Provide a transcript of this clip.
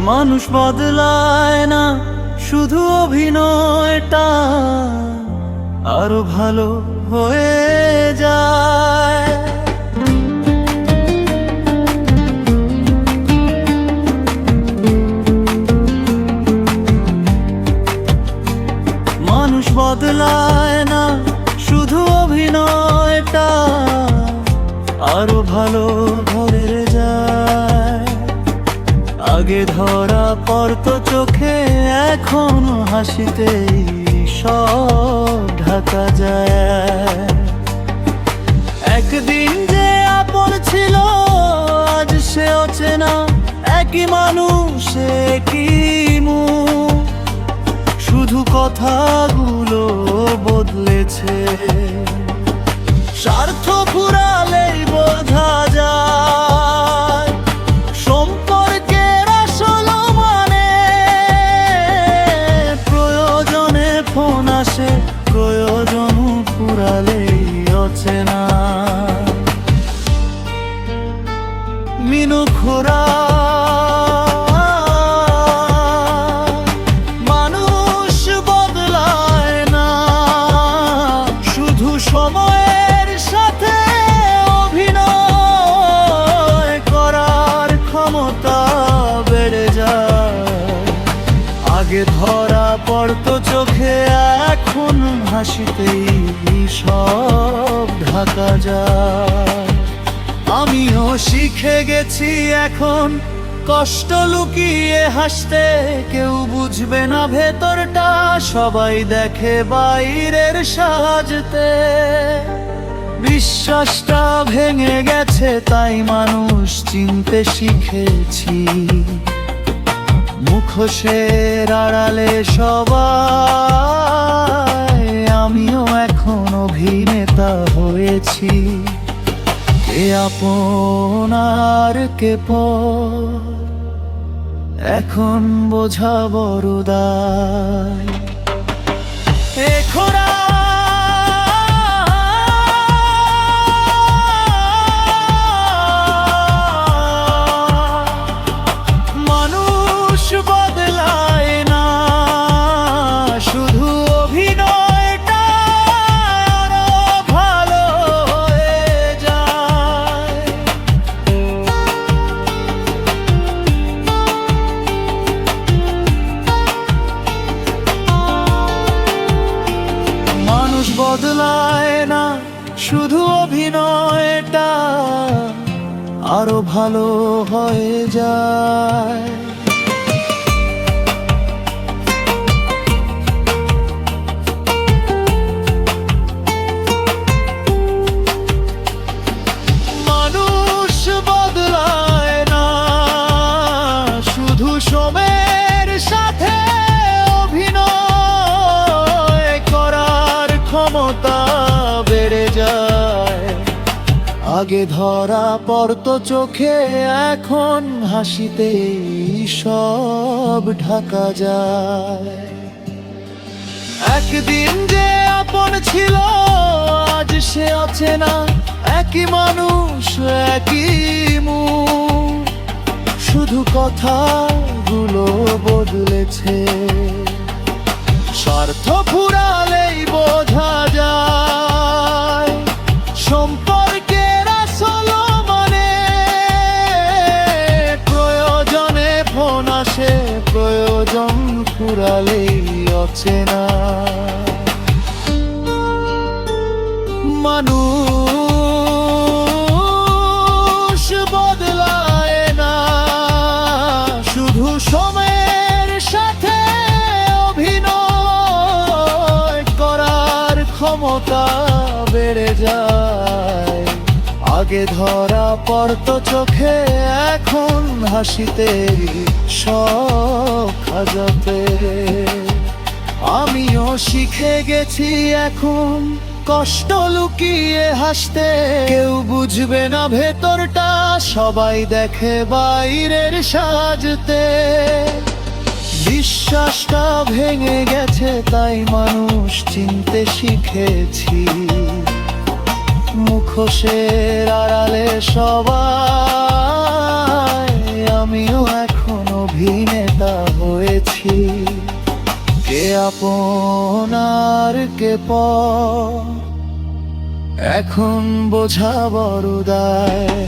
মানুষ বদলায় না, শুধু অভিনয়টা আরো ভালো হয়ে যায়। মানুষ বদলায় না, শুধু অভিনয়টা আরো ভালো হয়ে যায়। আগে ধরা পড়তো চোখে, এখন হাসিতেই সব ঢাকা যায়। একদিন যে আপন ছিল, আজ সে অচেনা। একই মানুষ, একই মুখ, শুধু কথাগুলো বদলেছে। স্বার্থ ফুরালেই বোঝা যায় সম্পর্কের আসল মানে। প্রয়োজনে ফোন আসে, প্রয়োজন ফুরালেই অচেনা। মিনু খোরা সময়ের সাথে অভিনয় করার ক্ষমতা বেড়ে যায়। আগে ধরা পড়তো চোখে, এখন হাসিতেই সব ঢাকা যায়। আমিও শিখে গেছি এখন কষ্ট লুকিয়ে হাসতে। কেউ বুঝবে না ভেতরটা, সবাই দেখে বাইরের সাজতে। বিশ্বাসটা ভেঙে গেছে, তাই মানুষ চিনতে শিখেছি। মুখোশের আড়ালে সবাই, আমিও এখন অভিনেতা হয়েছি। কে আপন আর কে পর, এখন বোঝা বড় দায়। খোরা মানুষ বদলায় না, শুধু অভিনয়টা আরো ভালো হয়ে যায়। মানুষ বদলায় না, শুধু অভিনয়টা আরো ভালো হয়ে যায়। মানুষ বদলায় না, শুধু সময়ের সাথে অভিনয় করার ক্ষমতা বেড়ে যায়। আগে ধরা পড়তো চোখে, এখন হাসিতেই সব ঢাকা যায়। একদিন যে আপন ছিল, আজ সে অচেনা। একই মানুষ, একই মুখ, শুধু কথাগুলো বদলেছে। স্বার্থ ফুরালেই বোঝা যায় সম্পর্কের আসল মানে। প্রয়োজনে ফোন আসে, প্রয়োজন ফুরালেই অচেনা। মানুষ বদলায় না, শুধু সময়ের সাথে অভিনয় করার ক্ষমতা বেড়ে যায়। আগে ধরা পড়তো চোখে, এখন হাসিতেই সব সাজাতে। আমিও শিখে গেছি এখন কষ্ট লুকিয়ে হাসতে। কেউ বুঝবে না ভেতরটা, সবাই দেখে বাইরের সাজতে। বিশ্বাসটা ভেঙে গেছে, তাই মানুষ চিনতে শিখেছি। মুখোশের আড়ালে সবাই, আমিও এখন অভিনেতা আপনার কে পর, এখন বোঝা বড় দায়।